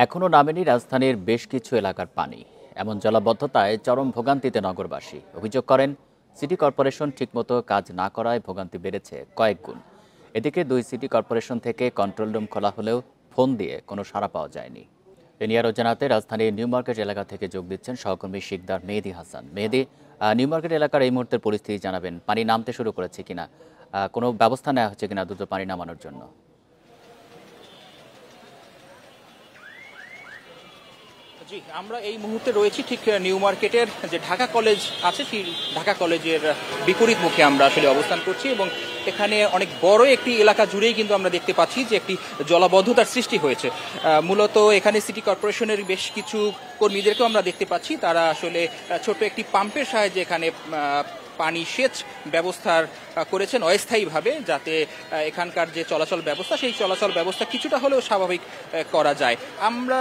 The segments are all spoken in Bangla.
এখনো নামেনি রাজধানীর বেশ কিছু এলাকার পানি। এমন জলাবদ্ধতায় চরম ভোগান্তিতে নগরবাসী অভিযোগ করেন, সিটি কর্পোরেশন ঠিকমতো কাজ না করায় ভোগান্তি বেড়েছে কয়েক গুণ। এদিকে 2 সিটি কর্পোরেশন থেকে কন্ট্রোল রুম খোলা হলেও ফোন দিয়ে কোনো সাড়া পাওয়া যায়নি। এ নিয়ে আরও জানাতে রাজধানীর নিউ মার্কেট এলাকা থেকে যোগ দিচ্ছেন সহকর্মী শিকদার মেহেদী হাসান। মেহেদী, নিউ মার্কেট এলাকার এই মুহূর্তের পরিস্থিতি জানাবেন। পানি নামতে শুরু করেছে কিনা, কোনো ব্যবস্থা নেওয়া হচ্ছে কিনা দ্রুত পানি নামানোর জন্য? জি, আমরা এই মুহূর্তে রয়েছি ঠিক নিউ মার্কেটের যে ঢাকা কলেজ আছে, সেই ঢাকা কলেজের বিপরীত মুখে আমরা আসলে অবস্থান করছি এবং এখানে অনেক বড় একটি এলাকা জুড়েই কিন্তু আমরা দেখতে পাচ্ছি যে একটি জলাবদ্ধতার সৃষ্টি হয়েছে। মূলত এখানে সিটি কর্পোরেশনের বেশ কিছু কর্মীদেরকেও আমরা দেখতে পাচ্ছি, তারা আসলে ছোট একটি পাম্পের সাহায্যে এখানে পানি সেচ ব্যবস্থার করেছেন অস্থায়ীভাবে, যাতে এখানকার যে চলাচল ব্যবস্থা সেই চলাচল ব্যবস্থা কিছুটা হলেও স্বাভাবিক করা যায়। আমরা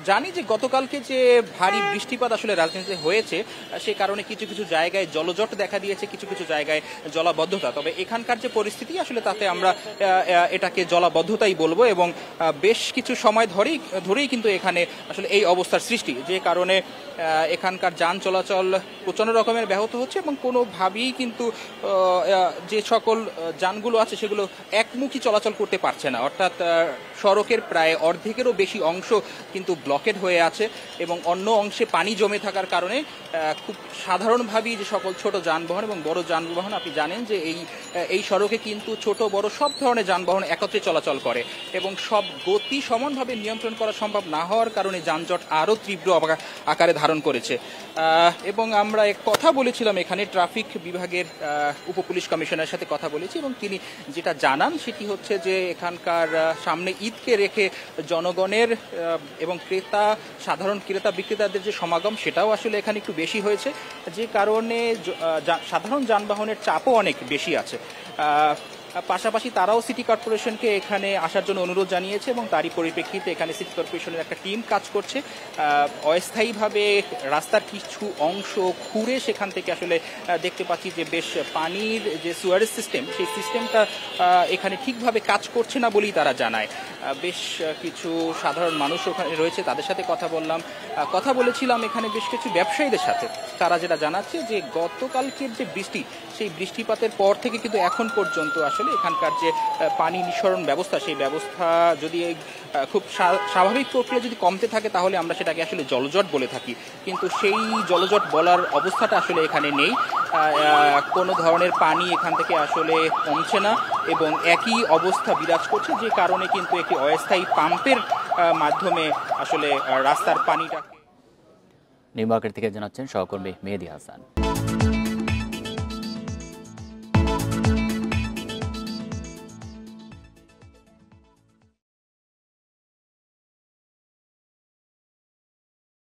জানি যে গতকালকে যে ভারী বৃষ্টিপাত আসলে রাজধানীতে হয়েছে, সে কারণে কিছু কিছু জায়গায় জলজট দেখা দিয়েছে, কিছু কিছু জায়গায় জলাবদ্ধতা। তবে এখানকার যে পরিস্থিতি আসলে তাতে আমরা এটাকে জলাবদ্ধতাই বলবো এবং বেশ কিছু সময় ধরেই কিন্তু এখানে আসলে এই অবস্থার সৃষ্টি, যে কারণে এখানকার যান চলাচল প্রচণ্ড রকমের ব্যাহত হচ্ছে এবং কোনোভাবেই কিন্তু যে সকল যানগুলো আছে সেগুলো একমুখী চলাচল করতে পারছে না। অর্থাৎ সড়কের প্রায় অর্ধেকেরও বেশি অংশ কিন্তু ব্লকেড হয়ে আছে এবং অন্য অংশে পানি জমে থাকার কারণে খুব সাধারণভাবেই যে সকল ছোট যানবাহন এবং বড় যানবাহন, আপনি জানেন যে এই সড়কে কিন্তু ছোট বড় সব ধরনের যানবাহন একত্রে চলাচল করে এবং সব গতি সমানভাবে নিয়ন্ত্রণ করা সম্ভব না হওয়ার কারণে যানজট আরও তীব্র আকারে ধারণ করেছে। এবং আমরা এক কথা বলেছিলাম এখানে ট্রাফিক বিভাগের উপপুলিশ কমিশনারের সাথে কথা বলেছি এবং তিনি যেটা জানান সেটি হচ্ছে যে এখানকার সামনে ঈদকে রেখে জনগণের এবং সাধারণ ক্রেতা বিক্রেতাদের যে সমাগম সেটাও আসলে এখানে একটু বেশি হয়েছে, যে কারণে সাধারণ যানবাহনের চাপও অনেক বেশি আছে। পাশাপাশি তারাও সিটি কর্পোরেশনকে এখানে আসার জন্য অনুরোধ জানিয়েছে এবং তারই পরিপ্রেক্ষিতে এখানে সিটি কর্পোরেশনের একটা টিম কাজ করছে। অস্থায়ীভাবে রাস্তার কিছু অংশ খুঁড়ে সেখান থেকে আসলে দেখতে পাচ্ছি যে বেশ পানির যে সুয়ারেজ সিস্টেম, সেই সিস্টেমটা এখানে ঠিকভাবে কাজ করছে না বলেই তারা জানায়। বেশ কিছু সাধারণ মানুষ ওখানে রয়েছে, তাদের সাথে কথা বলেছিলাম এখানে বেশ কিছু ব্যবসায়ীদের সাথে। তারা যেটা জানাচ্ছে যে গতকালকের যে বৃষ্টি, সেই বৃষ্টিপাতের পর থেকে কিন্তু এখন পর্যন্ত আসলে এখানকার যে পানি নিঃসরণ ব্যবস্থা, সেই ব্যবস্থা যদি খুব স্বাভাবিক প্রক্রিয়া যদি কমতে থাকে তাহলে আমরা সেটাকে আসলে জলজট বলে থাকি, কিন্তু সেই জলজট বলার অবস্থাটা আসলে এখানে নেই। কোনো ধরনের পানি এখান থেকে আসলে কমছে না এবং একই অবস্থা বিরাজ করছে, যে কারণে কিন্তু একটি অস্থায়ী পাম্পের মাধ্যমে আসলে রাস্তার পানিটাকে। নিউ মার্কেট থেকে জানাচ্ছেন সহকর্মী মেহেদী হাসান।